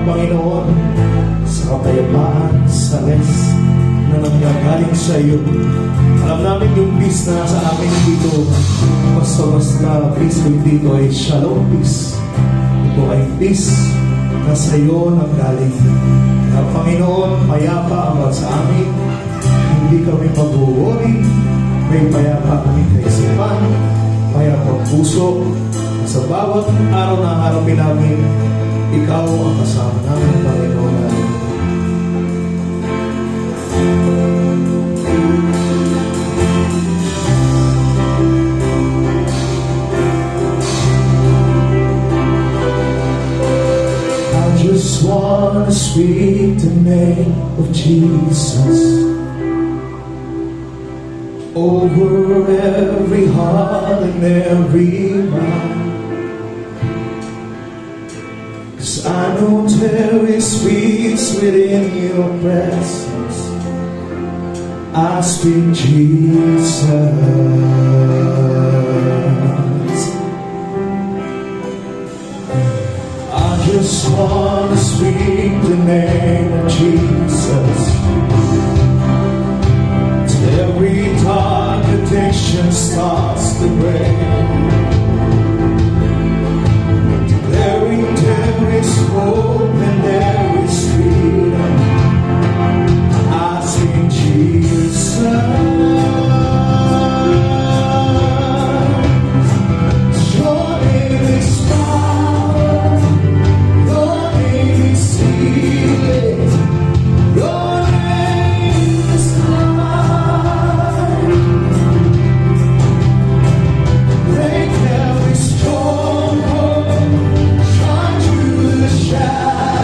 Panginoon, sa kapayapaan, sa rest na nanggagaling sa iyo. Alam namin yung peace na nasa amin dito, basta peace ko dito ay shalom peace. Ito ay peace na sa iyo nanggaling. Kaya Panginoon, payapa ang sa amin, hindi kami mag-worry, may payapa kami kaisipan, payapa puso, sa bawat araw na harapin namin, ikaw ang kasama namin, Panginoon namin. I just want to speak the name of Jesus over every heart and every mind. I know there is peace within your presence. I speak Jesus. I just want to speak the name of Jesus. Till every dark addiction starts to break. There is hope and there is freedom. I sing Jesus. Your name is power. Your name is healing. Your name is life. Break every stronghold. Shine through the shadows.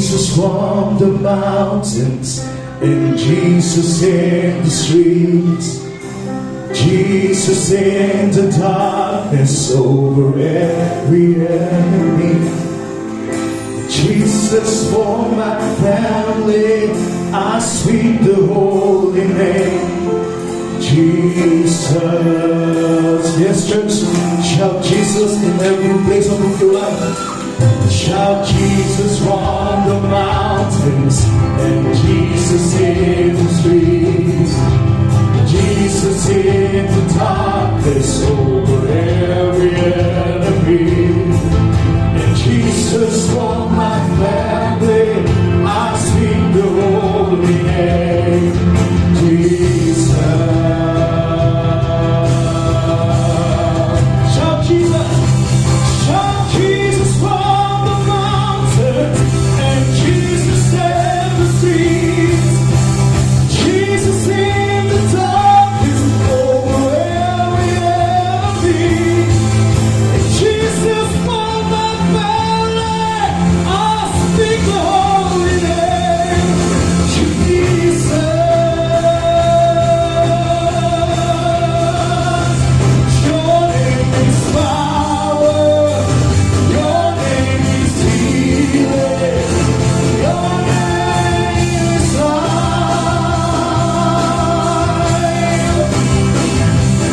Jesus from the mountains and Jesus in the streets. Jesus in the darkness over every enemy. Jesus for my family, I speak the holy name. Jesus. Yes, church, shout Jesus in every place of your life. Shout Jesus from the mountains and Jesus in the streets. Jesus in the darkness over every enemy. And Jesus for my family, I speak the holy name. Jesus. Shout Jesus. Shout Jesus from the mountains and Jesus in the streets. Jesus in the darkness over every enemy. And Jesus for my family, I speak the holy name. Jesus. Your name is power. Your name is healing. Your name is life.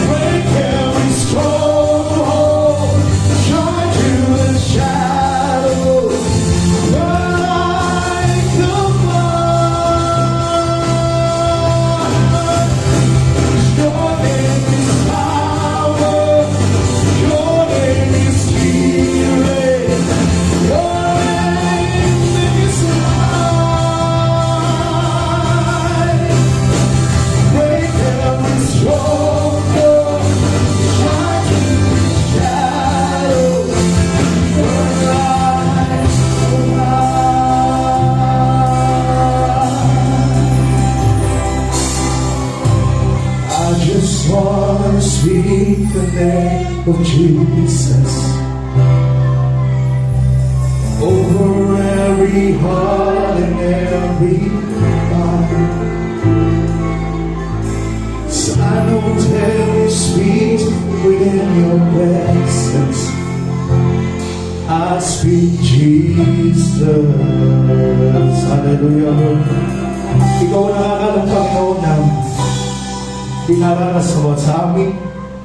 Break every stronghold. Shine through the shadows. Burn like the fire. Your name is power. Your name is healing. Your name is life. Break every stronghold. Shine through the shadows. Burn like the fire. I just want to speak the name of Jesus over every heart and every mind. So I know there is sweet within your presence. I speak Jesus. Hallelujah, Lord. Ikaw ang nakakalang Panginoon na dinaranas sa amin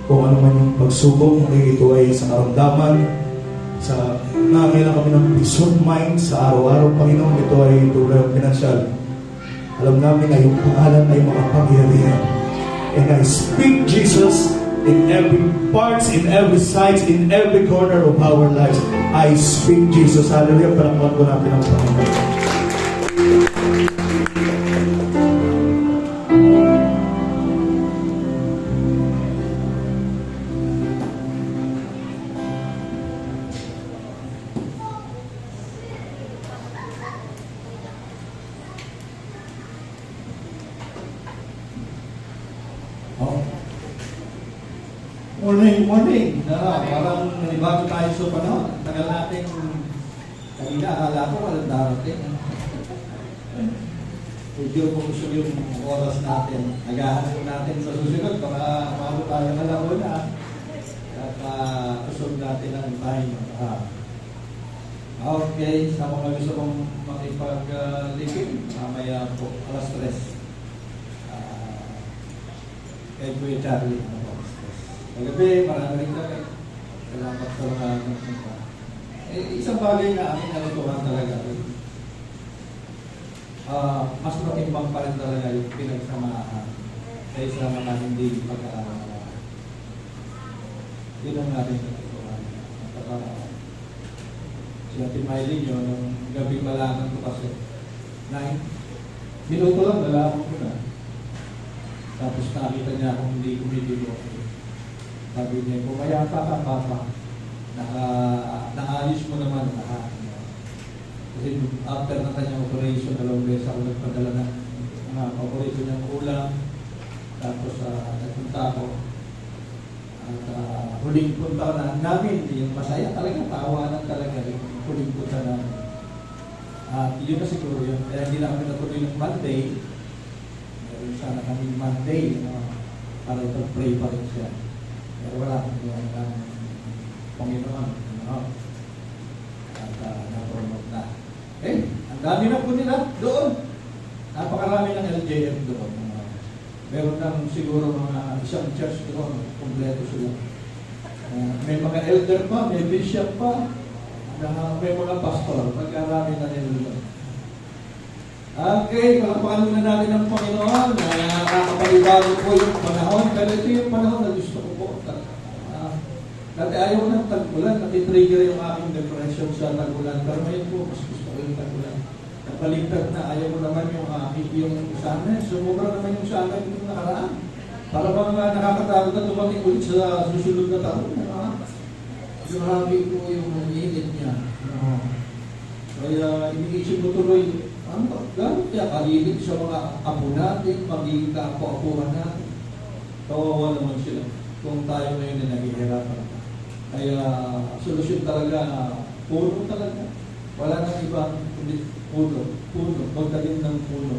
kung ano man yung pagsubok, ito ay sa karamdaman, sa nakakailan kami ng peace of mind sa araw-araw, Panginoon. Ito ay tulad pinansyal. Alam namin na yung pangalan ay makapangyarihan. And I speak Jesus in every parts, in every sides, in every corner of our lives. I speak Jesus. Hallelujah. Palakpakan po natin ang Panginoon. Morning. Parang bago tayo sa panahon. Tagal natin, kanina akala ko walang darating. Medyo kung gusto yung oras natin, naghahanap natin sa susunod para bago tayo nalahuna at kusog natin ang time. Okay, sa mga gusto kong makipag-living, mamaya po, alas 3. Kay Kuya Charlie. Magabi, marami rin kami. Salamat sa mga nagpunta. Isang bagay na aking natutuhan talaga. Mas matimbang pa rin talaga yung pinagsamahan kaysa mga hindi pagkakaroon. Yun ang ating natutuhan. Si Ate Miley yun, nung gabi malaman ko kasi 9 minuto lang, nalaman ko na. Tapos nakita niya kung hindi kumikibo. Sabi niya, pumayapa ka, Papa. Naayos mo naman lahat. Kasi after ng kanyang operation, 2 beses ako nagpadala ng mga paborito niyang ulam. Tapos nagpunta ako. At huling punta namin, yung masaya talaga, tawanan talaga yung huling punta namin. At yun na siguro yun. Kaya hindi na kami natuloy ng Monday. Meron sana kami Monday para ipag-pray pa rin siya. Pero wala kami yung Panginoon. At na-promote na. Ang dami na po nila doon. Napakarami ng LJM doon. Meron lang siguro mga isang church doon. Kompleto sila. May mga elder pa, may bishop pa, may mga pastor. Pagkarami na nila. Okay, palakpakan muna natin ang Panginoon. Nakakapalibago po yung panahon. Pero ito yung panahon na gusto ko po. Dati ayaw ko ng tag-ulan. Natitrigger yung aking depression sa tag-ulan. Pero ngayon po, mas gusto ko yung tag-ulan. Napaligtad na ayaw ko naman yung sana. Sumubra naman yung sana yung nakaraan. Para bang nakakatakot na tumating ulit sa susunod na taon. Grabe po yung init niya. Kaya iniisip ko tuloy, gano'n kaya kalilig sa mga apo natin, magiging kaapo-apuhan natin. Kawawa naman sila kung tayo ngayon na naghihirapan. Kaya solusyon talaga, puno talaga. Wala nang ibang puno. Magtanim ng puno.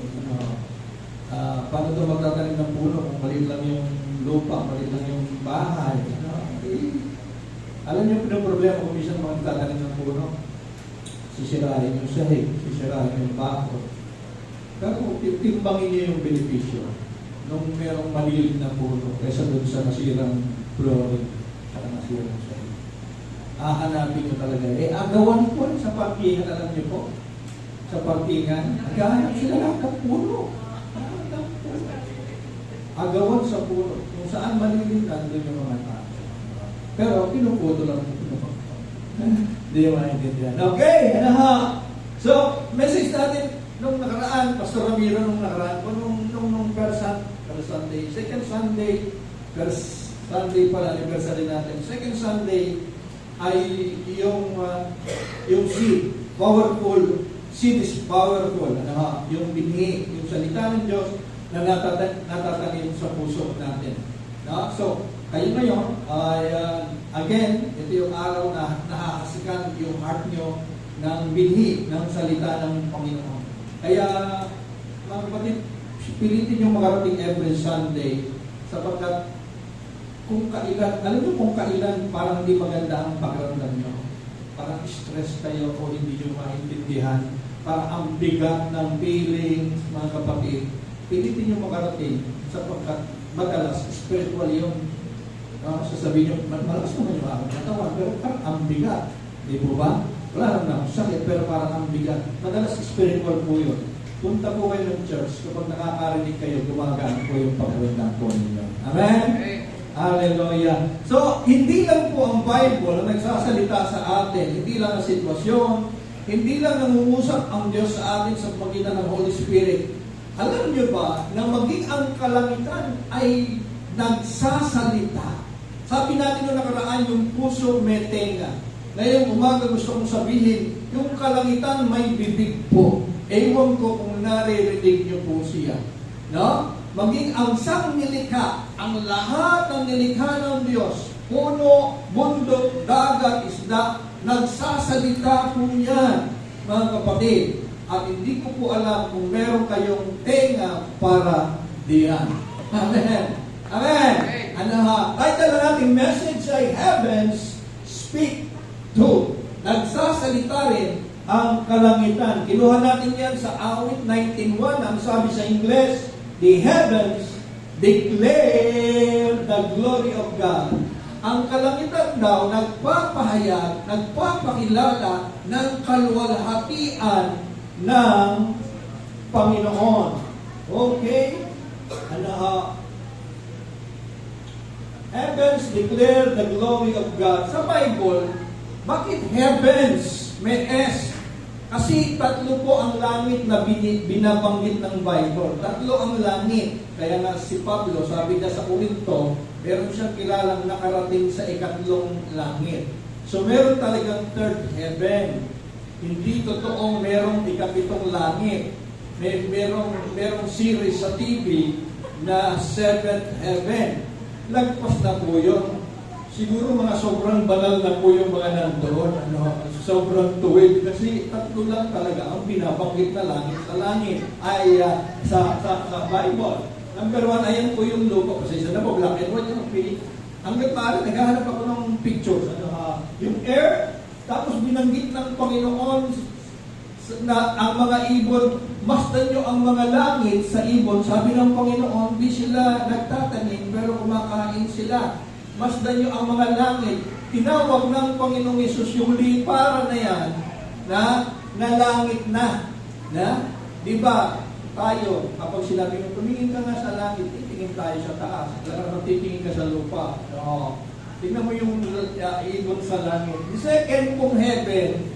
Paano ito magtatanim ng puno kung maliit lang yung lupa, maliit lang yung bahay? Alam niyo yung problema kung minsan magtatanim ng puno? Sisirahin yung sahig, sisirahin yung bako. Pero timbangin niyo yung benepisyo nung merong maliit na puno kaysa doon sa nasirang flooring at nasirang sahig. Hahanapin nyo talaga. Agawan po sa parkingan, alam niyo po. Sa parkingan, naghahanap sila lang ng puno. Agawan sa puno. Kung saan malilim, nandun yung mga tao. Pero, pinuputo lang puno. Hindi yung maintindihan. Okay, so, message natin nung nakaraan, Pastor Ramiro nung nakaraan, nung first Sunday, second Sunday, first Sunday pala, anniversary natin. Second Sunday, ay yung seed, powerful, seed is powerful, yung binhi, yung salita ng Diyos na natatanim sa puso natin. So, kayo ngayon, again, ito yung araw na nakakasikan yung heart nyo ng binhi, ng salita ng Panginoon. Kaya, mga kapatid, pilitin nyo makarating every Sunday sapagkat kung kailan, alam nyo kung kailan parang hindi maganda ang pakiramdam nyo. Parang stress kayo o hindi nyo maintindihan. Parang ang bigat ng feelings, mga kapatid. Pilitin nyo makarating sapagkat madalas spiritual yung sasabihin nyo, malakas naman yung aking katawan, pero parang ang bigat. Di po ba? Wala naman sakit, pero parang ang bigat. Madalas spiritual po yun. Punta po kayo ng church, kapag nakakarinig kayo, gumagana po yung pakiramdam po ninyo. Amen? Hallelujah. So, hindi lang po ang Bible ang nagsasalita sa atin, hindi lang ang sitwasyon, hindi lang nangungusap ang Diyos sa atin sa pagitan ng Holy Spirit. Alam niyo ba na maging ang kalangitan ay nagsasalita? Sabi natin noong nakaraan, yung puso may tenga. Ngayong umaga gusto kong sabihin, yung kalangitan may bibig po. Ewan ko kung naririnig niyo po siya. No? Maging ang sangnilikha, ang lahat ng nilikha ng Diyos, puno, bundok, dagat, isda, nagsasalita po yan, mga kapatid. At hindi ko po alam kung meron kayong tenga para diyan. Amen. Amen. Title na natin, Message ay Heavens Speak to. Nagsasalita rin ang kalangitan. Kinuha natin yan sa awit 19.1. Ang sabi sa Ingles, the heavens declare the glory of God. Ang kalangitan daw nagpapahayag, nagpapakilala ng kaluwalhatian ng Panginoon. Okay? Heavens declare the glory of God. Sa Bible, bakit heavens? May S. Kasi tatlo po ang langit na binabanggit ng Bible. Tatlo ang langit. Kaya nga si Pablo, sabi niya sa Korinto, meron siyang kilalang nakarating sa ikatlong langit. So meron talagang third heaven. Hindi totoong merong ikapitong langit. Merong series sa TV na seventh heaven. Lagpas na po yun. siguro mga sobrang banal na po yung mga nandoon, sobrang tuwid, kasi tatlo lang talaga ang binabanggit na langit sa langit, ay sa Bible. Number one, ayan po yung lupa, kasi isa na po, black and white, hanggang maaari, naghahanap ako ng pictures, yung air, tapos binanggit ng Panginoon na ang mga ibon, masdan nyo ang mga langit sa ibon. Sabi ng Panginoon, di sila nagtatanim, pero kumakain sila. Masdan nyo ang mga langit. Tinawag ng Panginoong Yesus yung lipara na yan, na langit na. Di ba, tayo, kapag sinabi mo, tumingin ka nga sa langit, titingin tayo sa taas. Kaya titingin ka sa lupa. Tingnan mo yung ibon sa langit. The second pong heaven,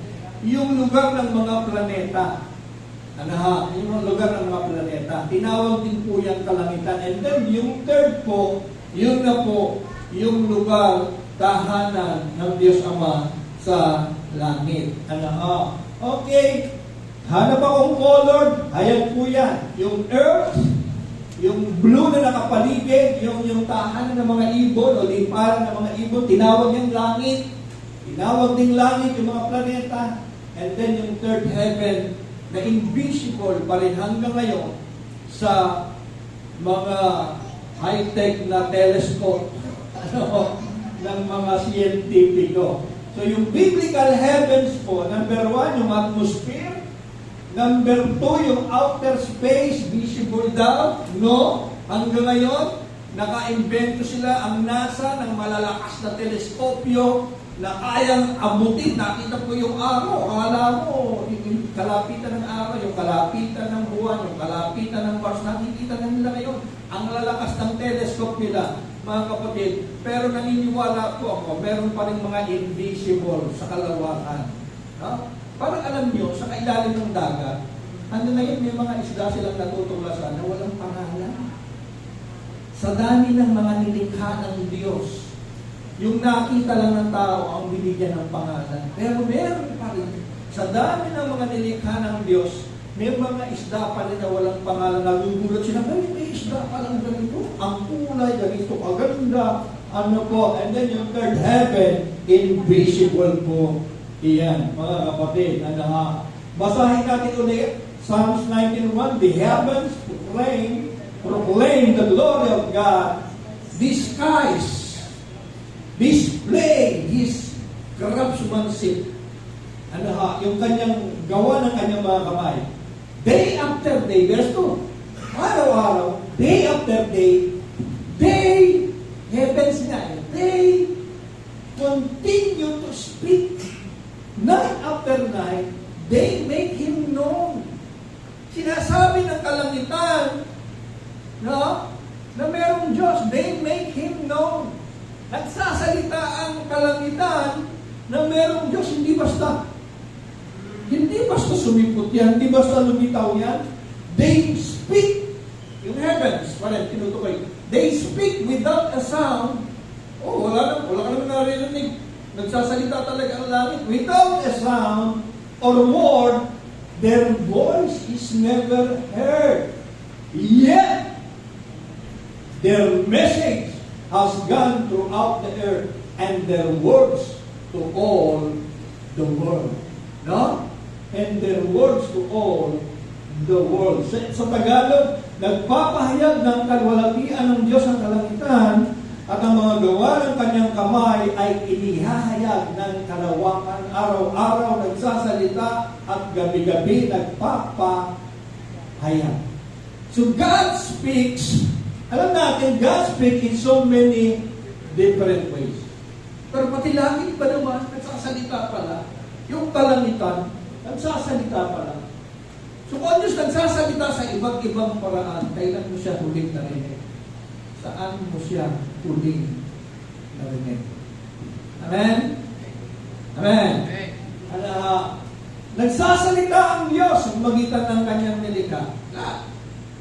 yung lugar ng mga planeta. Yung lugar ng mga planeta. Tinawag din po yung kalangitan. And then, yung third po, yun na po, yung lugar, tahanan ng Diyos Ama sa langit. Okay. Hanap akong color. Ayan po yan. Yung earth, yung blue na nakapaligid, yung tahanan ng mga ibon, o liparan ng mga ibon, tinawag yung langit. Tinawag din langit yung mga planeta. And then yung third heaven na invisible pa rin hanggang ngayon sa mga high-tech na telescope ng mga siyentipiko. So yung biblical heavens po, number one, yung atmosphere. Number two, yung outer space, visible daw. No? Hanggang ngayon, naka-invento sila ang NASA ng malalakas na teleskopyo na kayang abutin. Nakita ko yung araw. Akala mo, yung kalapitan ng araw, yung kalapitan ng buwan, yung kalapitan ng Mars, nakikita na nila ngayon. Ang lalakas ng telescope nila, mga kapatid. Pero naniniwala po ako, meron pa rin mga invisible sa kalawakan. No? Parang alam nyo, sa kailalim ng dagat, ano na yun, may mga isda silang natutuklasan na walang pangalan. Sa dami ng mga nilikha ng Diyos, yung nakita lang ng tao ang binigyan ng pangalan. Pero meron pa rin, sa dami ng mga nilikha ng Diyos, may mga isda pa rin na walang pangalan. Nagugulat sila, may isda pa lang ganito. Ang kulay, ganito, kaganda. And then yung third heaven, invisible po. Iyan, mga kapatid. Basahin natin ulit, Psalms 19:1, the heavens proclaim the glory of God. The skies display His craftsmanship. Yung kanyang gawa ng kanyang mga kamay. Day after day, verse 2. Araw-araw, day after day, heavens na, they continue to speak. Night after night, they make Him known. Sinasabi ng kalangitan, na merong Diyos, they make Him known. Nagsasalita ang kalangitan na merong Diyos, hindi basta sumipot yan, hindi basta lumitaw yan. They speak, yung heavens, tinutukoy, they speak without a sound. Wala ka naman narinig. Nagsasalita talaga ang langit. Without a sound or word, their voice is never heard. Yet, their message has gone throughout the earth and their words to all the world. No? And their words to all the world. Sa Tagalog, nagpapahayag ng kalwalatian ng Diyos ang kalangitan at ang mga gawa ng kanyang kamay ay inihahayag ng kalawakan. Araw-araw nagsasalita at gabi-gabi nagpapahayag. So God speaks. Alam natin, God speaks in so many different ways. Pero pati langit ba naman, nagsasalita pala. Yung kalangitan, nagsasalita pala. So kung Diyos nagsasalita sa iba't ibang paraan, kailan mo siya huling narinig? Saan mo siya huling narinig? Amen? Amen. Nagsasalita ang Diyos sa magitan ng kanyang nilikha.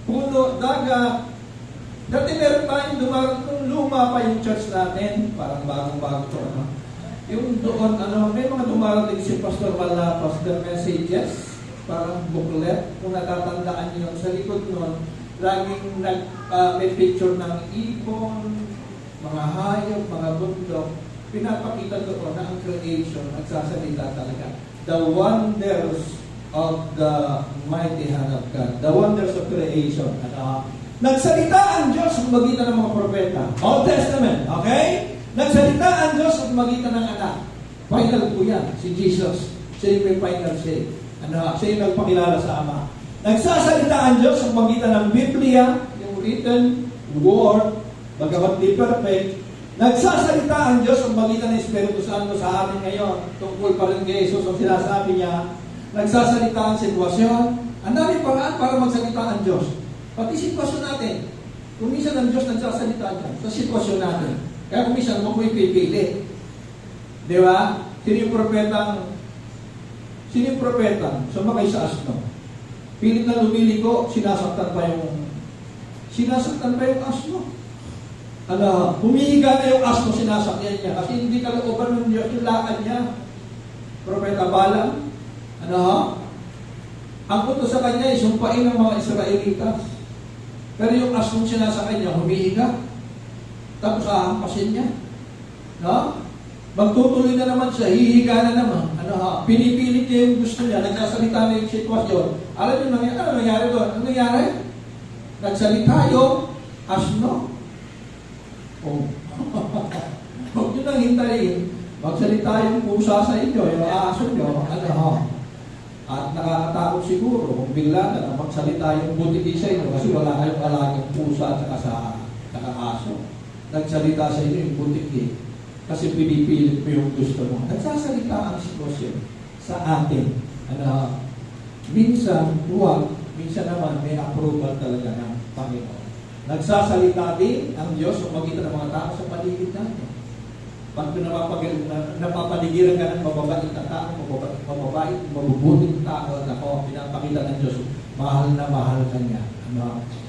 Puno, dagat. Dati meron tayong nung luma pa yung church natin, parang bagong-bago to. Yung doon, may mga dumarating si Pastor Malapas, the messages, parang booklet. Kung natatandaan niyo, sa likod nun, laging may picture ng ibon, mga hayop, mga bundok, pinapakita doon na ang creation nagsasalita talaga. The wonders of the mighty hand of God. The wonders of creation. Nagsalita ang Diyos sa magitan ng mga propeta. Old Testament, okay? Nagsalita ang Diyos sa magitan ng anak. Final po yan, si Jesus. Siya yung may final say. Siya yung nagpakilala sa Ama. Nagsasalita ang Diyos sa magitan ng Biblia, yung written word, bagamat di perfect. Nagsasalita ang Diyos sa magitan ng Espiritu Santo sa atin ngayon. Tungkol pa rin kay Jesus ang sinasabi niya. Nagsasalita ang sitwasyon. Ang daming paraan para magsalita ang Diyos. Pati sitwasyon natin. Kung minsan ang Diyos nagsasalita dyan sa sitwasyon natin. Kaya kung minsan mo ipipili. Di ba? Sino yung propeta? Sumakay sa asno. Pilit na lumiliko, sinasaktan pa yung asno. Humihiga na yung asno, sinasakyan niya. Kasi hindi kalooban ng Diyos yung lakad niya. Propeta Balaam. Ang utos sa kanya ay sumpain ng mga Israelitas. Pero yung asnong sinasakay niya, humihiga. Tapos ahampasin niya. Magtutuloy na naman siya, hihiga na naman. Pinipilit niya yung gusto niya, nagsasalita na yung sitwasyon. Alam niyo, ano nangyari doon? Ano nangyari? Nagsalita yung asno. Huwag nyo nang hintayin. Magsalita yung pusa sa inyo, yung aso nyo. At nakakatakot siguro kung bigla na magsalita yung butiki sa inyo kasi wala kayong alagang pusa at saka aso. Nagsalita sa inyo yung butiki kasi pinipilit mo yung gusto mo. Nagsasalita ang sitwasyon sa atin. Minsan huwag, minsan naman may approval talaga ng Panginoon. Nagsasalita din ang Diyos sa magitan ng mga tao sa paligid natin. Pag napapaligiran ka ng mababait na tao, mababait, mabubuting tao, pinapakita ng Diyos, mahal na mahal ka niya.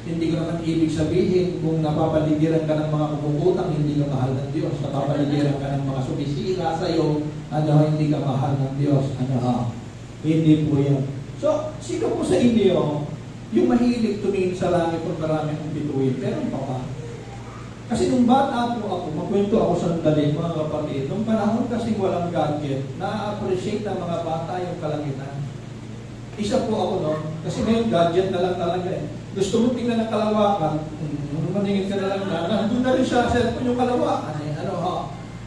Hindi ko naman ibig sabihin kung napapaligiran ka ng mga kumukutang, hindi ka mahal ng Diyos. Napapaligiran ka ng mga sumisira sa iyo, hindi ka mahal ng Diyos. Hindi po yan. So, sino po sa inyo, yung mahilig tumingin sa langit kung marami kong bituin, meron pa ba? Kasi nung bata po ako, magkwento ako sandali, mga kapatid, nung panahon kasi walang gadget, na-appreciate ng mga bata yung kalangitan. Isa po ako noon, kasi ngayon gadget na lang talaga eh. Gusto mo tingnan ng kalawakan, maningin ka na lang nandun na rin sa cellphone yung kalawakan eh.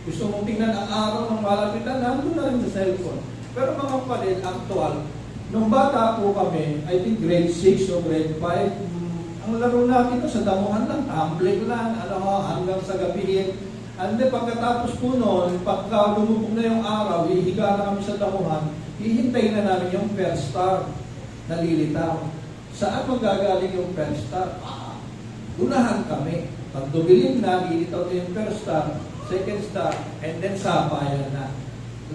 Gusto mong tingnan ang araw ng malapitan, nandun na rin sa cellphone. Pero mga kapatid, actual, nung bata po kami, I think grade 6 o grade 5, ang laro natin sa damuhan lang, tumbling lang, hanggang sa gabihin. And then pagkatapos po noon, pagka lumubog na yung araw, hihiga na kami sa damuhan, hihintayin na namin yung first star na lilitaw. Saan magagaling yung first star? Unahan kami. Pag dumilim na, lilitaw na yung first star, second star, and then sabayan na.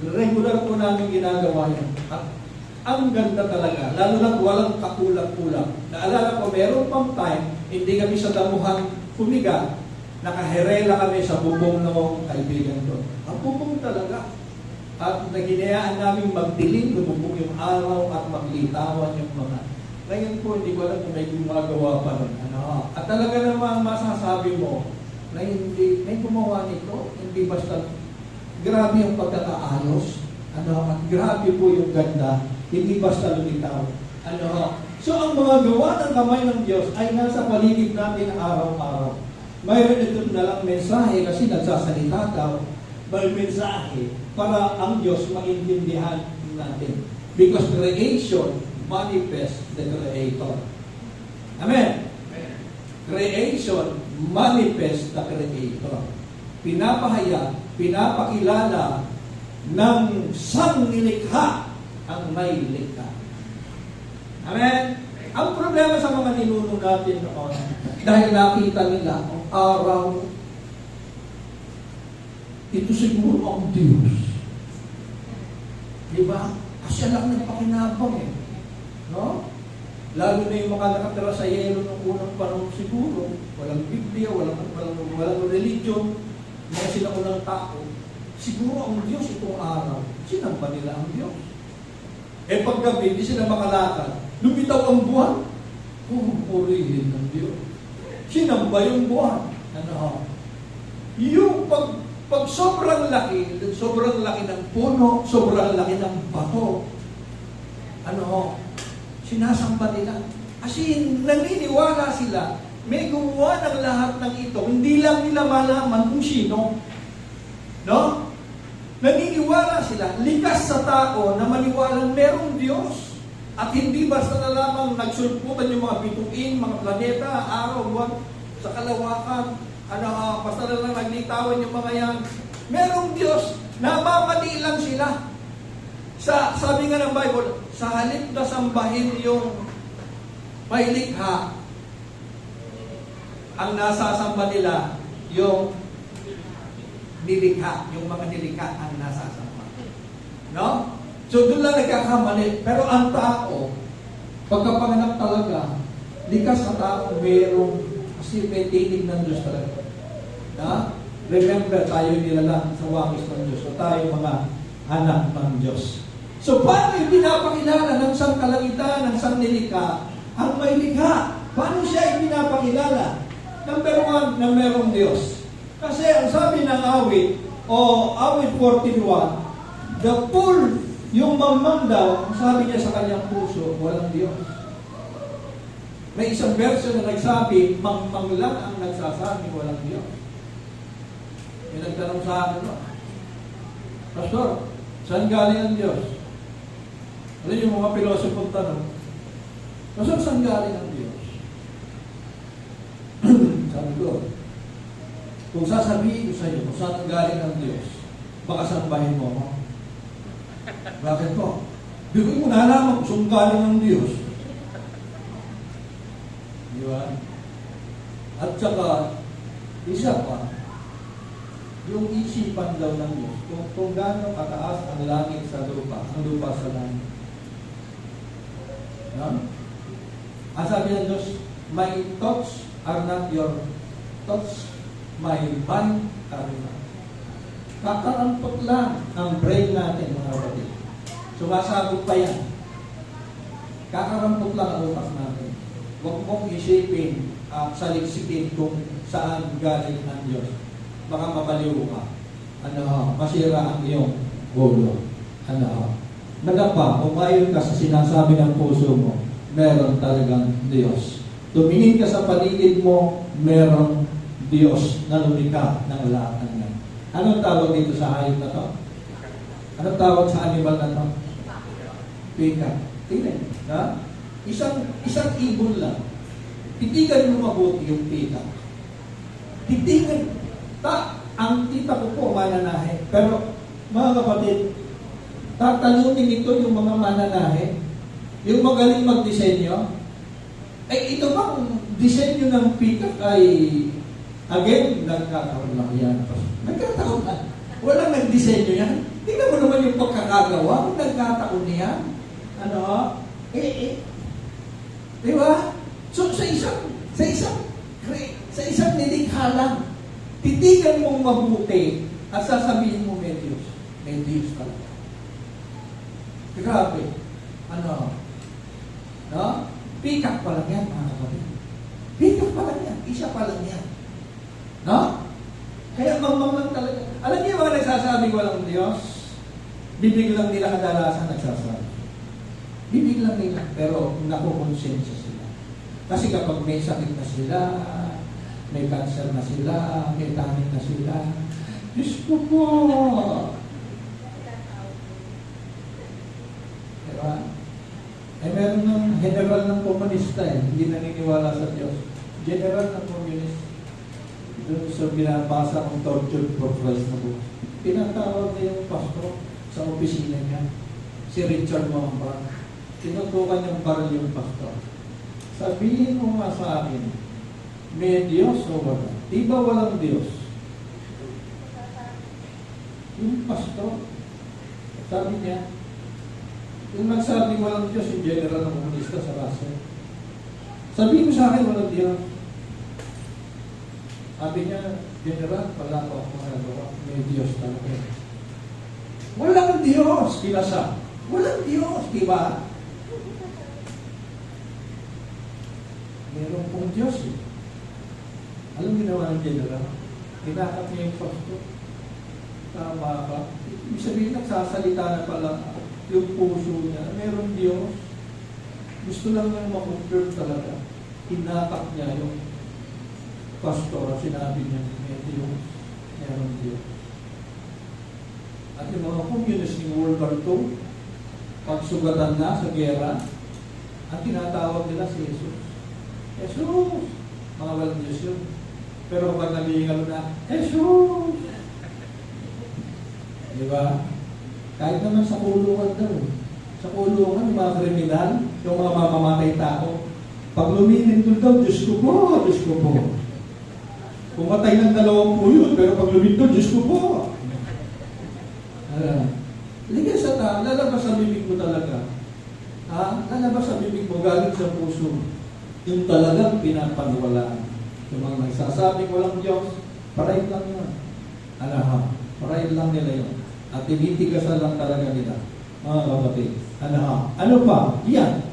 Regular po namin ginagawa yun. Ang ganda talaga, lalo na walang kakulang-kulang. Naalala ko, meron pang time, hindi kami sa damuhan humiga, nakaherela kami sa bubong ng kaibigan ko. Ang bubong talaga. At naginayaan namin magdilim, lumubog yung araw at maglitawan yung mga. Ngayon po, hindi ko alam kung may gumagawa pa rin. At talaga namang masasabi mo na hindi, may gumawa nito, hindi basta grabe yung pagkakaayos. At grabe po yung ganda. Hindi basta lumitaw. So, ang mga gawa ng kamay ng Diyos ay nasa paligid natin araw-araw. Mayroon ito na lang mensahe kasi nagsasalita daw. May mensahe para ang Diyos maintindihan natin. Because creation manifests the Creator. Amen? Creation manifests the Creator. Pinapahayag, pinapakilala ng sangnilikha ang may likha. Amen? Ang problema sa mga ninuno natin noon, dahil nakita nila ang araw, ito siguro ang Diyos. Diba? Kasi lang nagpakinabang eh. No? Lalo na yung mga nakatira sa yelo ng unang panahon siguro, walang Biblia, walang religion, mga sinaunang tao, siguro ang Diyos itong araw. Sinamba nila ang Diyos. Paggabi, hindi sila makalakad. Lumitaw ang buwan. Purihin ng Diyos. Sinamba yung buwan. pag sobrang laki ng puno, sobrang laki ng bato, sinasamba nila. Kasi naniniwala sila, may gumawa ng lahat ng ito, hindi lang nila malaman kung sino. No? Naniniwala sila, likas sa tao na maniwalang merong Diyos. At hindi basta na lamang nagsulputan yung mga bituin, mga planeta, araw, buwan, sa kalawakan, basta na lang naglitawan yung mga yan. Merong Diyos, namamali lang sila. Sabi nga ng Bible, sa halip na sambahin yung may likha, ang nasasamba nila yung nilikha, yung mga nilikha ang nasasamba. No? So doon lang nagkakamali. Pero ang tao, pagkapanganak talaga, likas sa tao merong, kasi may tinig ng Diyos talaga. Remember, tayo nilalang sa wangis ng Diyos. So tayo mga anak ng Diyos. So paano yung pinapakilala ng isang kalangitan, ng isang nilikha, ang may likha? Paano siya ipinapakilala? Number one, na merong Diyos. Kasi ang sabi ng awit, awit 41, the fool, yung mamang daw, ang sabi niya sa kanyang puso, walang Diyos. May isang verse na nagsabi, mangmang lang ang nagsasabi, walang Diyos. May nagtanong sa akin, Pastor, saan galing ang Diyos? Ano yung mga pilosopong tanong? Pastor, saan galing ang Diyos? Sabi ko, kung sasabihin ko sa iyo kung saan galing ang Diyos, baka sambahin mo ako. Bakit po? Di ko mo nalaman kung saan galing ang Diyos. Di ba? At saka, isa pa, yung isipan daw ng Diyos, kung gaano kataas ang langit sa lupa, ang lupa sa langit. No? Ang sabi ng Diyos, my thoughts are not your thoughts, my mind are not. Kakarampot lang ang brain natin, mga kapatid. Sumasabog pa yan. Kakarampot lang ang utak natin. Huwag mong isipin, saliksikin kung saan galing ang Diyos. Baka mabaliw ka. Masira ang iyong ulo. Nadapa, umayon ka sa sinasabi ng puso mo, meron talagang Diyos. Tumingin ka sa paligid mo, merong Diyos na lumikha ng lahat ng yan. Anong tawag dito sa hayop na to? Anong tawag sa animal na to? Peacock. Tingnan. Isang ibon lang. Titigan mo mabuti yung peacock. Titigan. Ang tita ko po mananahe. Pero mga kapatid, tatalunin ito yung mga mananahe. Yung magaling magdisenyo. Ito bang disenyo ng peacock ay again, nagkataon lang yan. Nagkataon na. Walang nagdisenyo yan. Tingnan mo naman yung pagkakagawa. Kung nagkataon niya. Di ba? So, sa isang nilikha lang, titigan mong mabuti at sasabihin mo, may Diyos. May Diyos talaga. Grabe. Peacock pa lang yan, mga kapatid. Peacock pa lang yan. Isa pa lang yan. Kaya mangmang lang talaga. Alam niyo mga nagsasabi walang Diyos? Bibig lang nila kadalasan nagsasabi. Bibig lang nila, pero nakukonsensya sila. Kasi kapag may sakit na sila, may cancer na sila, may tanin na sila, Diyos ko po! Diba? Meron ng general ng komunista hindi naniniwala sa Diyos. General ng komunista. Doon sa binabasa kong Tortured for Christ na book. Tinatawag na yung pastor sa opisina niya, si Richard Mombra. Tinutukan yung baril yung pastor. Sabihin mo nga sa akin, may Diyos o wala? Di ba walang Diyos? Yung pastor, sabi niya, yung nagsabi walang Diyos, yung general ng komunista sa Russia. Sabihin mo sa akin walang Diyos. Sabi niya, General, wala pa ako nagawa. May Diyos talaga. Walang Diyos, kinasa. Walang Diyos, di ba? Meron pong Diyos. Alam ginawa ng General? Tinakap niya yung pasto. Tama ka. Ibig sabihin, nagsasalita na pala yung puso niya. Meron Diyos. Gusto lang niyang makonfirm talaga. Tinakap niya yung pastor. Sinabi niya, may Diyos. Meron Diyos. At yung mga communist ng World War II, pagsugatan na sa gera, ang tinatawag nila si Jesus. Jesus! Mga walang Diyos yun. Pero kapag nabihingalo na, Jesus! Di ba? Kahit naman sa kulungan daw. Sa kulungan, yung mga kriminal, yung mga mamamatay tao, pag lumilindol daw, Diyos ko po, Diyos ko po. Pumatay ng 20 yun, pero pag lumindol, Diyos ko po. Ligyan sa tao, lalabas sa bibig mo talaga. Ha? Lalabas sa bibig mo, galing sa puso. Yung talagang pinapaniwalaan. Yung mga nagsasabing walang Diyos, parayin lang yun. Parayin lang nila yun. At tinitigasan lang talaga nila. Mga kapatid. Ano pa? Yan.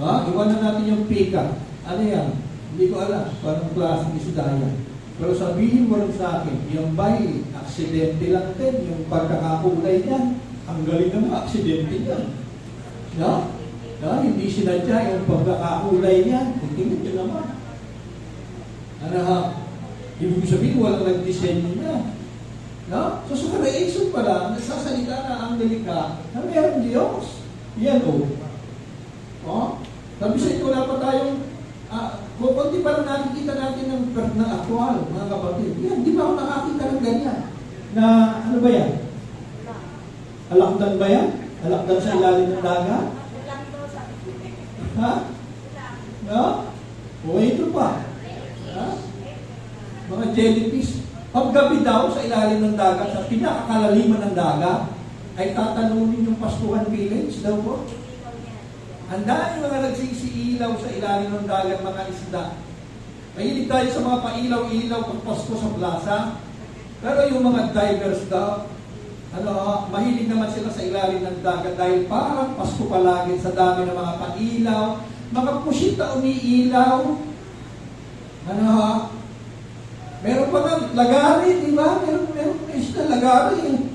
Iwanan natin yung pika. Ano yan? Hindi ko alam. Parang klaseng isdaya. Pero sabihin mo rin sa akin, yung ba'y aksidente lang din, yung pagkakakulay niyan, ang galing naman, aksidente niyan. Hindi sinadya yung pagkakakulay niyan. Tingnan nyo naman. Ibig sabihin, walang nag-design niya. So sa creation pala, nagsasalita na ang delika na mayroong Diyos. Yan sabi sa ito, wala pa tayong kunti pa lang nakikita natin ng aktual, mga kapatid. Yan, di ba ako nakakita ng ganyan? Na, ano ba yan? Alakdan ba yan? Alakdan sa ilalim ng dagat? O ito pa. Mga jellyfish. Paggabi daw sa ilalim ng dagat, sa pinakakalaliman ng dagat, ay tatalunin yung Pastuhan Village daw po. Ang dami mga nagsisiilaw sa ilalim ng dagat, mga isda. Mahilig tayo sa mga pailaw-ilaw pag Pasko sa plaza. Pero yung mga divers daw, mahilig naman sila sa ilalim ng dagat dahil parang Pasko palagi sa dami ng mga pailaw, mga pusit na umiilaw. Meron pa nga lagari, di ba? Meron isda lagari.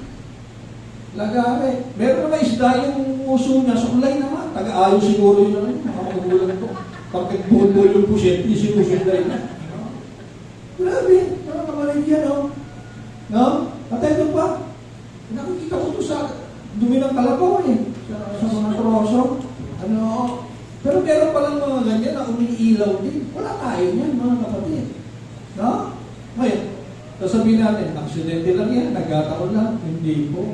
Meron naman isda yung uso niya, suklay naman. Taga-ayo siguro yun naman. Makakagulang to. Pag nagbuhol yung pusit, isinusunday na. Grabe, nakakamalig yan, At ito pa, nakikita ko to sa dumi ng kalabaw, sa mga troso. Pero meron palang mga ganyan na umiilaw din. Wala tayo niyan, mga kapatid. Ngayon, sasabihin natin, aksidente lang yan, nagkataon lang. Hindi po.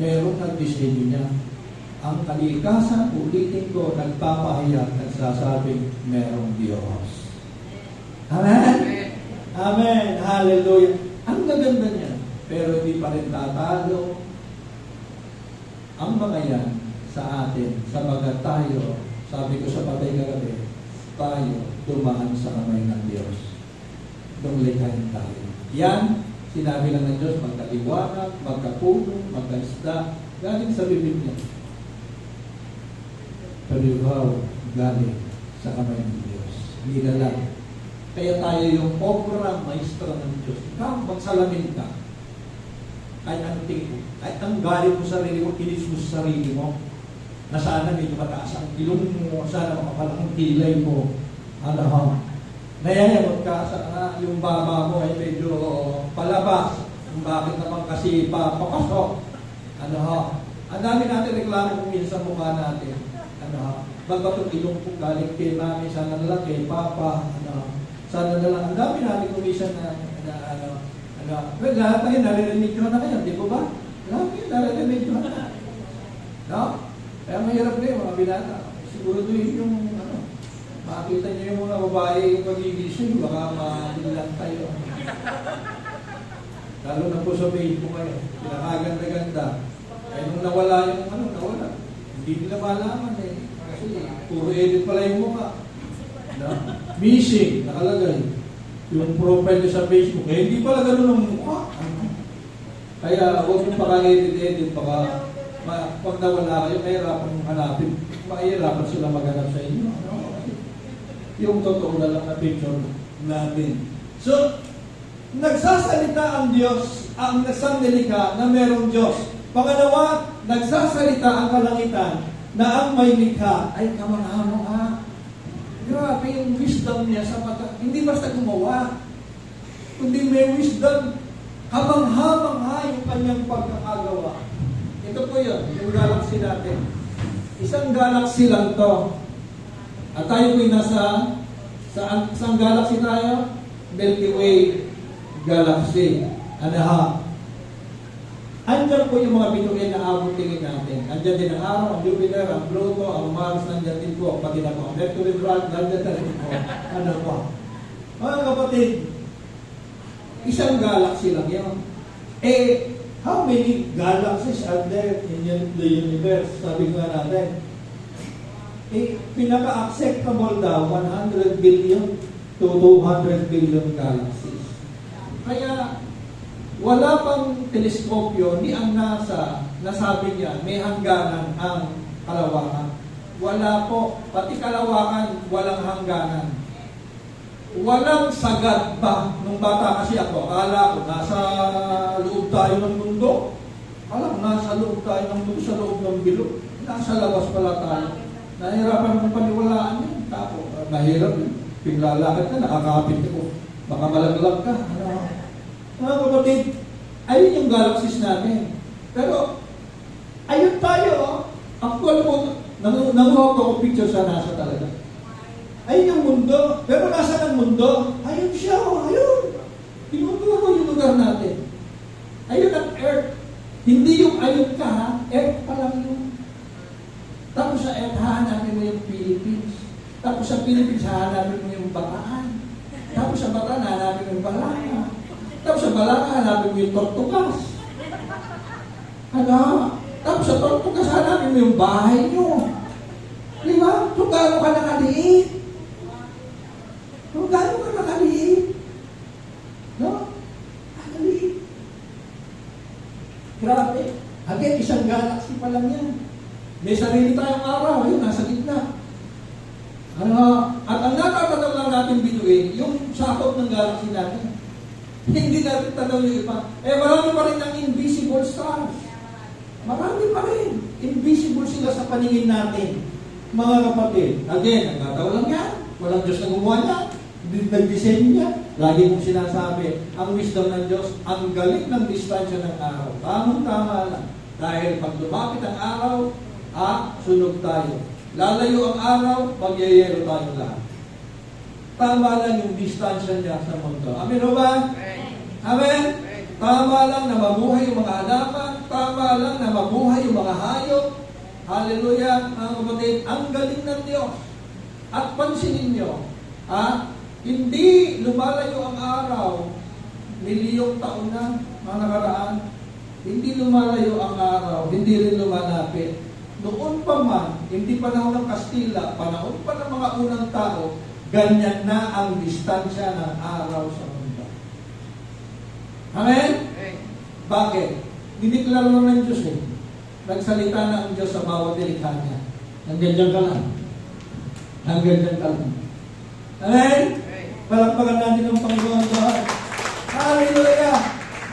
Meron nag-disenyo niya. Ang kalikasan, ulitin ko, nagpapahayag, nagsasabing, merong Diyos. Amen? Amen. Hallelujah. Ang gaganda niya. Pero hindi pa rin tatalo ang mga yan sa atin, sa mga tayo, sabi ko sa patay kagabi, tayo dumaan sa kamay ng Diyos. Lumlikhain tayo. Yan, sinabi lang ng Diyos, magkaliwanag, magkapuno, magkaisda, galing sa bibig niya. Pero ikaw, galing sa kamay ng Diyos. Hindi na lang. Kaya tayo yung obra maestra ng Diyos. Ikaw, magsalamin ka. Kahit ang tingin mo, kahit ang galing mo sa sarili mo, kinis mo sa sarili mo, na sana medyo mataas ang ilong mo, sana makapalang kilay mo. Nayayamot ka sa yung baba mo ay medyo palabas. Bakit naman kasi papapasok? Ang dami natin reklamo kung minsan mukha natin. Ba't ba itong ilong kong galing kay mami, sana na lang kay papa, sana na lang. Ang dami natin kung minsan well, lahat tayo naririnig nyo na kayo, di ba ba? Lahat tayo naririnig nyo na. Kaya mahirap na yung mga binata. Siguro doon yung makita niyo yung mga babae yung magigising, baka madilang tayo. Lalo na po sa Facebook kayo, pinakaganda-ganda. Kaya nung nawala yung nawala. Hindi nila malaman Kasi puro edit pala yung mukha. Missing, nakalagay. Yung profile sa Facebook, hindi pala ganun ang mukha. Kaya huwag yung paka-edit, baka pag nawala kayo, mahirapan hanapin. Mahirapan sila maghanap sa inyo. Yung totoo na lang na picture natin. So, nagsasalita ang Diyos, ang sanlilikha na merong Diyos. Pangalawa, nagsasalita ang kalangitan na ang may likha ay kamangha-mangha. Grabe yung wisdom niya sa hindi basta gumawa, kundi may wisdom, kamangha-mangha yung kanyang pagkakagawa. Ito po yun, yung galaxy natin. Isang galaxy lang to. At tayo po'y nasa, saan galaxy tayo? Milky Way Galaxy. Ano? Andyan po yung mga bituin na abot tingin natin. Andyan din ang araw, ang Jupiter, ang Pluto, ang Mars, nandyan din po. Pati na po, ang Mercury, nandyan na rin po. Ano po? Mga kapatid, isang galaxy lang yan. How many galaxies are there in the universe? Sabi nga natin. Pinaka-acceptable daw, 100 billion to 200 billion galaxies. Kaya, wala pang teleskopyo ni ang NASA na sabi niya may hangganan ang kalawakan. Wala po. Pati kalawakan, walang hangganan. Walang sagad pa. Nung bata kasi ako, akala ko nasa loob tayo ng mundo. Akala ko nasa loob tayo ng mundo, sa loob ng bilog. Nasa labas pala tayo. Nahihirapan akong paniwalaan yun. Tapos, mahirap yun. Pinglalakad ka, nakakapit ko. Baka malaglag ka. Mga kapatid, ayun yung galaxies natin. Pero, ayun tayo. Actual po, nanguha ko picture sa NASA talaga. Ayun yung mundo. Pero nasa ng mundo? Ayun siya, ayun. Tinuturo yung lugar natin. Ayun ang Earth. Hindi yung ayun ka, ha? Earth pa lang yun. Tapos sa Earth, hahanapin mo yung Philippines. Tapos sa Philippines, hahanapin mo yung Bataan. Tapos sa Bataan, hahanapin mo yung Balanga. Tapos sa Balanga, hanapin mo yung Tortugas. Ano? Tapos sa Tortugas, hanapin mo yung bahay nyo. Di ba? So, gano'n ka nakaliit? So, gano'n ka nakaliit? No? Nakaliit. Grabe. Again, isang galaxy pa lang yan. May sarili tayong araw. Yun, nasa gitna. Ano? At ang nakakataw lang natin binuin, yung sakop ng galaxy natin. Hindi natin tanaw yung iba. Marami pa rin ang invisible stars. Marami pa rin. Invisible sila sa paningin natin. Mga kapatid. Again, nagkataw lang yan. Walang Diyos na gumawa niya. Nag-design niya. Lagi kong sinasabi, ang wisdom ng Diyos, ang galing ng distansya ng araw. Tamang-tama lang. Dahil pag lumapit ang araw, sunog tayo. Lalayo ang araw, magyayero tayo lahat. Tama lang yung distansya niya sa mundo. Amen o ba? Amen? Tama lang na mabuhay yung mga halaman. Tama lang na mabuhay yung mga hayop. Hallelujah, mga kapatid. Ang galing ng Diyos. At pansinin nyo, hindi lumalayo ang araw, milyong taon na, mga nakaraan. Hindi lumalayo ang araw, hindi rin lumalapit. Noon pa man, hindi panahon ng Kastila, panahon pa ng mga unang tao, ganyan na ang distansya ng araw sa mundo. Amen? Bakit? Diniklaro ng Diyos eh. Nagsalita na ang Diyos sa bawat nilikha niya. Hanggang dyan ka lang. Hanggang dyan ka lang. Amen? Palakpakan natin ang Panginoon God. Hallelujah!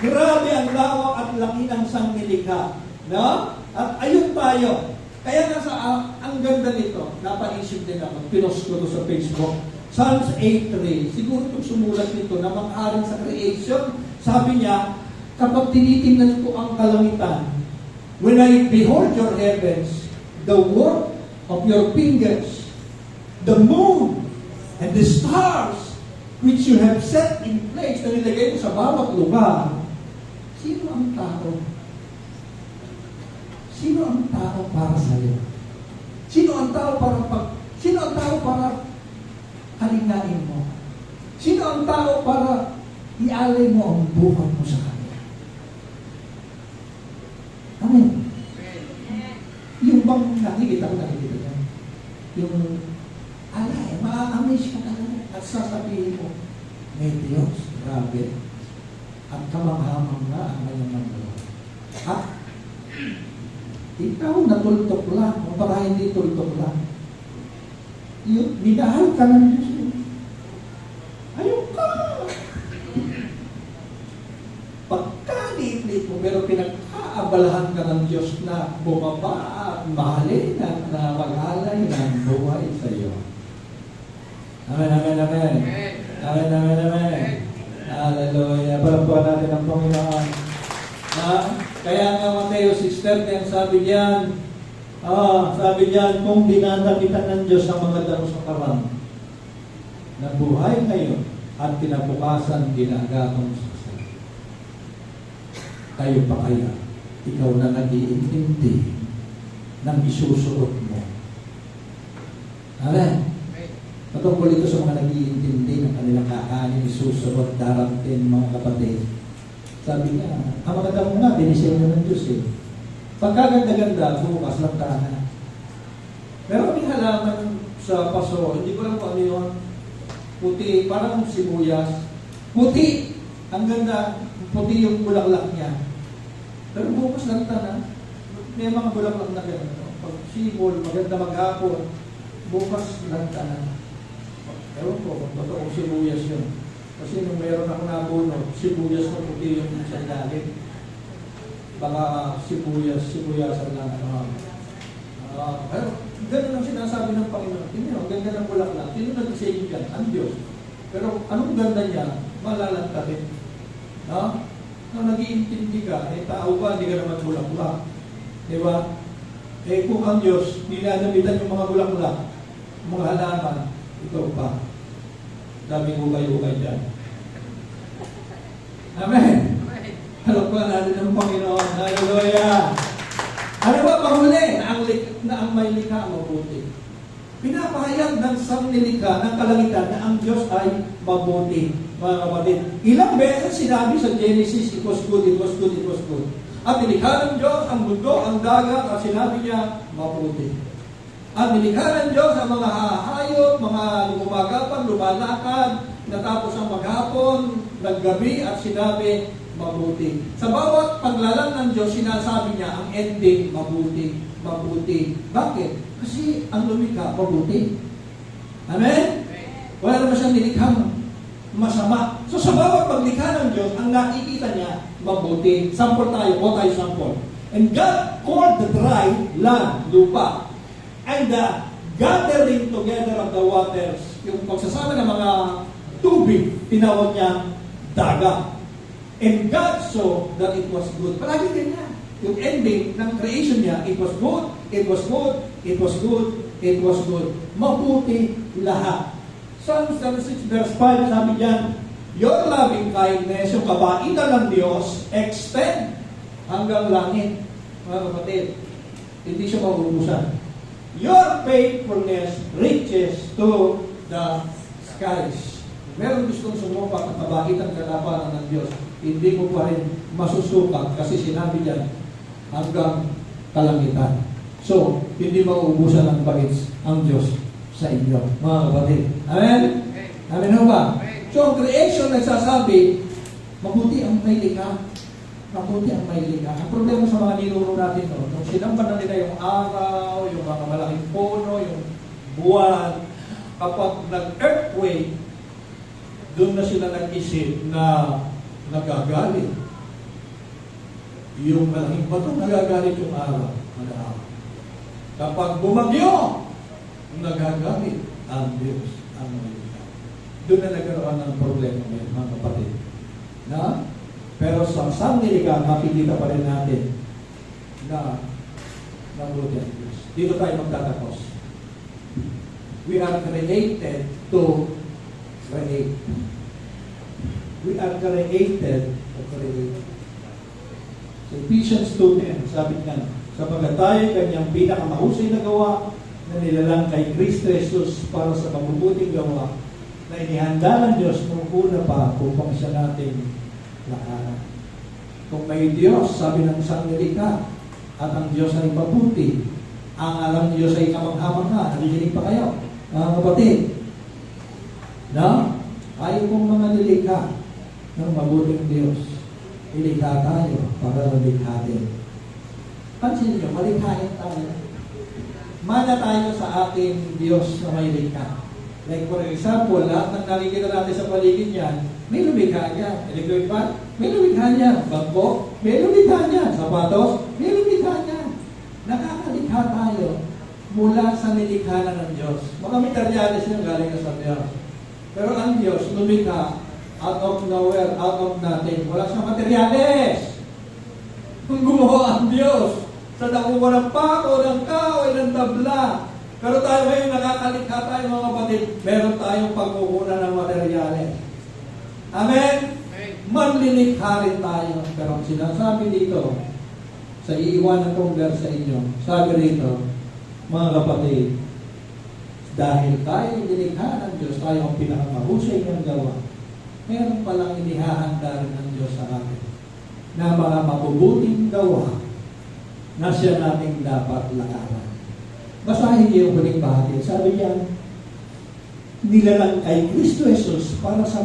Grabe ang lawak at laki ng sangnilikha. No? At ayun tayo. Kaya nga ang ganda nito, napaisip din ako, pinost ko to sa Facebook. Psalms 8:3, siguro itong sumulat nito na mangharing sa creation, sabi niya, kapag tinitingnan ko ang kalangitan, when I behold your heavens, the work of your fingers, the moon, and the stars, which you have set in place, na nilagay mo sa bawat lugar, sino ang tao? Sino ang tao para sa iyo? Sino ang tao para halinain mo? Sino ang tao para ialay mo ang buhay mo sa Kanya? Amen. Yung bang nakikita niya? Yung alay, ma-amaze ka talaga at sasabihin mo, may Diyos, grabe. At kamanghamang na ang kanyang mga. Ikaw natultok lang, o baka hindi tultok lang. Minahal ka ng Diyos. Ayaw ka. pagkaliit mo, pero pinag-aabalahan ka ng Diyos na bumaba at mahalin at na mag-alay ng buhay sa iyo. Amen, amen, amen. Amen, amen, amen. Hallelujah. Palampakan natin ang Panginoon. Kaya nga Mateo 6:13, sabi diyan, kung dinadamitan ng Diyos ang mga daro sa karang, na buhay ngayon at kinabukasan ginagatong sa sala. Kayo pa kaya, ikaw na nag-iintindi ng isusuot mo. Amen. Patungkol ito sa mga nag-iintindi ng kanilang kakanin, isusuot, darating mga kapatid. Sabi niya, ang mga damo nga, dinisenyo ng Diyos eh. Pagkaganda-ganda, bukas lang tahanan. Pero may halaman sa paso, hindi ko lang kung ano yun, puti, parang sibuyas. Puti! Ang ganda, puti yung bulaklak niya. Pero bukas lang tahanan. May mga bulaklak na gano'n. Pag sibol, maganda maghapon, bukas lang tahanan. Ewan ko, kung totoong sibuyas yun. Kasi nung meron ako nabuno, sibuyas na puti yung sa ilalim. Baka sibuyasan lang. Pero ganun ang sinasabi ng Panginoon. Tingnan, ang ganda ng bulaklak. Sino nag-isay dyan? Ang Diyos. Pero anong ganda niya? Malalanta rin. Nung nag-iintindi ka, tao ka, hindi ka naman bulaklak. Diba? Kung ang Diyos, nilalamitan yung mga bulaklak, mga halaman, ito pa. Daming hukay-hukay dyan. Amen. Halapan natin ang Panginoon. Hallelujah. Ano ba panghuli na ang may likha mabuti? Pinapahayag ng sanglilikha ng kalangitan na ang Diyos ay mabuti. Mga kapatid, ilang beses sinabi sa Genesis, it was good, it was good, it was good. At nilikha ng Diyos ang mundo, ang dagat, at sinabi niya, mabuti. At nilikha ng Diyos ang mga hayop, mga lumagapang, lumalakad, natapos ang maghapon, naggabi, at sinabi, mabuti. Sa bawat paglalang ng Diyos, sinasabi niya, ang ending, mabuti, mabuti. Bakit? Kasi ang lumikha, mabuti. Amen? Wala naman siyang nilikhang masama. So sa bawat paglikha ng Diyos, ang nakikita niya, mabuti. Sample tayo, o tayo sample. And God called the dry land, lupa, and the gathering together of the waters, yung pagsasama ng mga tubig, tinawag niya dagat. And God saw that it was good. Palagi ganyan. Yung ending ng creation niya, it was good, it was good, it was good, it was good. Mabuti lahat. Psalm 76 verse 5, sabi diyan, your loving kindness, yung kabaitan ng Diyos, extend hanggang langit. Mga kapatid, hindi siya mauubusan. Your faithfulness reaches to the skies. Meron gustong sumupa at kabaitan kalapanan ng Diyos, hindi mo pa rin masusukat kasi sinabi diyan hanggang kalangitan. So, hindi mauubusan ng bagets ang Diyos sa inyo, mga kapatid. Amen? Amen ho ba? So, ang creation nagsasabi, mabuti ang may likha. Mabuti ang may likha. Ang problema sa mga ninuro natin, nung sinampan na nila yung araw, yung mga malaking puno, yung buwan, kapag nag-earthquake, doon na sila nag-isip na nagagalit. Yung malaking bato, nagagalit yung araw. Kapag bumagyo, nagagalit ang Diyos, ang mga. Doon na nagkaroon ng problema ngayon, mga kapatid. Na? Pero sa sanglilikha, makikita pa rin natin na mabuti ang Diyos. Dito tayo magtatapos. We are created to create. We are created to create. So Ephesians 2:10, sabi niya, sapagkat tayo kanyang pinakamahusay na gawa na nilalang kay Kristo Jesus para sa mabubuting gawa na inihanda ng Diyos nung una pa upang siya natin lakaran. Kung may Diyos, sabi ng sanglilikha, at ang Diyos ay mabuti, ang alam ng Diyos ay kamangha-mangha. Nakikinig pa kayo, mga kapatid. Na? Tayo pong mga nilikha ng mabuting Diyos. Ilikha tayo para malikhatin. Pansin niyo, malikhain tayo. Mana tayo sa ating Diyos na may likha. Like for example, lahat ng nakikita natin sa paligid niyan, may lumikha niya. Electric fan, may lumikha niya. Bangko, may lumikha niya. Sapatos, may lumikha niya. Nakakalikha tayo mula sa nilikha na ng Diyos. Mga materyales niya galing na sa Diyos. Pero ang Diyos, lumikha out of nowhere, out of nothing. Wala siyang materyales. Kung gumawa ang Diyos, sa dakuha ng pako, ng kahoy, ng tabla. Pero tayo ngayon, nakakalikha tayo mga kapatid, meron tayong pagkukunan ng materyales. Amen? Manlilikha rin tayo. Pero ang sinasabi dito, sa iiwanan kong verse sa inyo, sabi rito, mga kapatid, dahil tayo nilikha ng Diyos, tayo ang pinakamahusay niyang gawa, meron palang inihahanda rin ng Diyos sa atin na mga mabubuting gawa na siya nating dapat lakaran. Basahin niyo yung huling bahagi. Sabi niya, nilalang kay Kristo Jesus para sa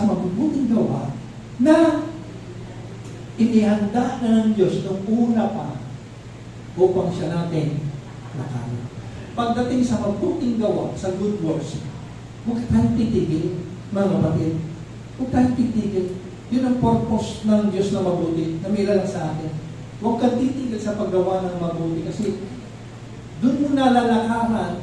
mabubuting gawa na inihanda na ng Diyos nung una pa upang siya natin lakaran. Pagdating sa mabuting gawa, sa good works, huwag tayong titigil, mga kapatid. Huwag tayong titigil. Yun ang purpose ng Diyos na mabuti, na may lang sa atin. Huwag kang titigil sa paggawa ng mabuti kasi doon mo nalalakaran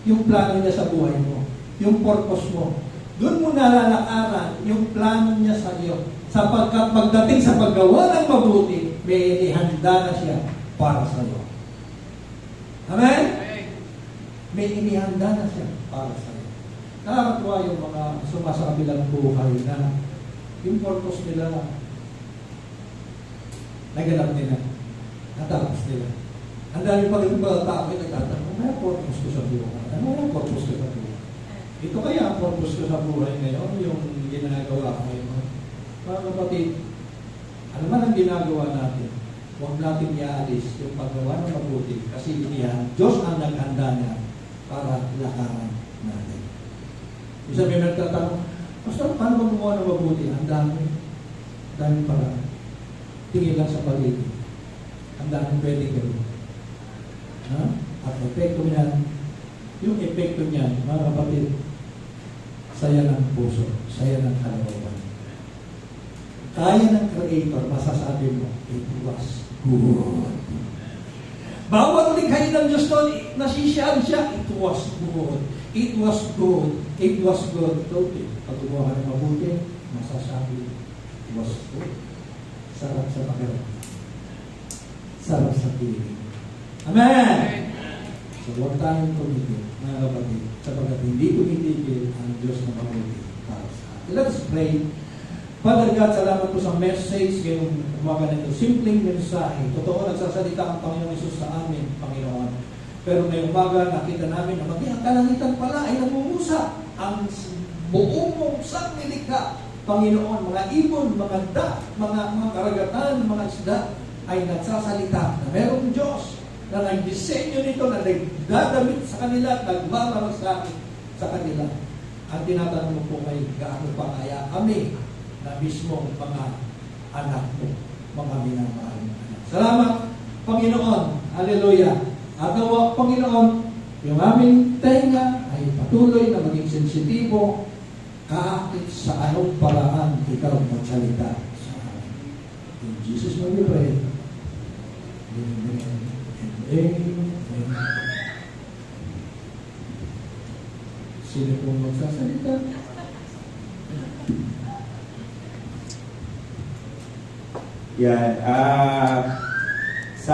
yung plano niya sa buhay mo, yung purpose mo. Doon mo nalalakaran yung plano niya sa iyo. Sapagkat pagdating sa paggawa ng mabuti, may inihanda na siya para sa iyo. Amen? May inihanda na siya para sa iyo. Nakakatuwa yung mga sumasabilang buhay na yung purpose nila naganap nila, natapos nila. Ang dami pa rin mga tao ay nagtatanong, ano yung purpose ko sa buhay? Ano yung purpose ko sa buhay? Ito kaya ang purpose ko sa buhay ngayon, yung ginagawa ko ngayon. Mga kapatid, ano man ang ginagawa natin, huwag natin iaalis yung paggawa ng mabuti kasi yan, Diyos ang naghanda niya para lakaran natin. Isa may nagtatanong, Pastor, paano ba gumawa ng mabuti? Ang dami para. Tingin lang sa paligid. Ang dami pwede gawin. At epekto niyan, yung epekto niyan, mga kapatid, saya ng puso, saya ng kalooban. Kaya ng Creator, masasabi mo, it was good. Bawat likhain ng Diyos doon, nasisiyahan siya, it was good. It was good. It was good. Okay. Pag gumawa ka ng mabuti, masasabi, it was good. Sarap sa pakiramdam. Sarap sa piling. Amen! So, huwag tayong tumitigil, mga kapatid, sapagkat hindi tumitigil ang Diyos na mabuti para sa atin. Let's pray. Father God, salamat po sa message ngayong umaga nito. Simpleng mensahe. Totoo, nagsasalita ang Panginoon Isus sa amin, Panginoon. Pero ngayong umaga, nakita namin na maging ang kalangitan pala ay namumusa ang buong mong nilikha. Panginoon, mga ibon, mga karagatan, mga isda ay nagsasalita na merong Diyos na nag-disenyo nito, na nagdadamit sa kanila, nagmamalasakit sa kanila. Ang tinatanong mo po kay gaano pa kaya kami na mismo mga anak mo, mga minamahal na anak. Salamat, Panginoon. Hallelujah. At nawa, Panginoon, yung aming tenga ay patuloy na maging sensitibo kahit sa anong paraan ikaw magsalita sa amin. In Jesus' name we pray. Amen and amen. Sino pong magsasalita? Yan.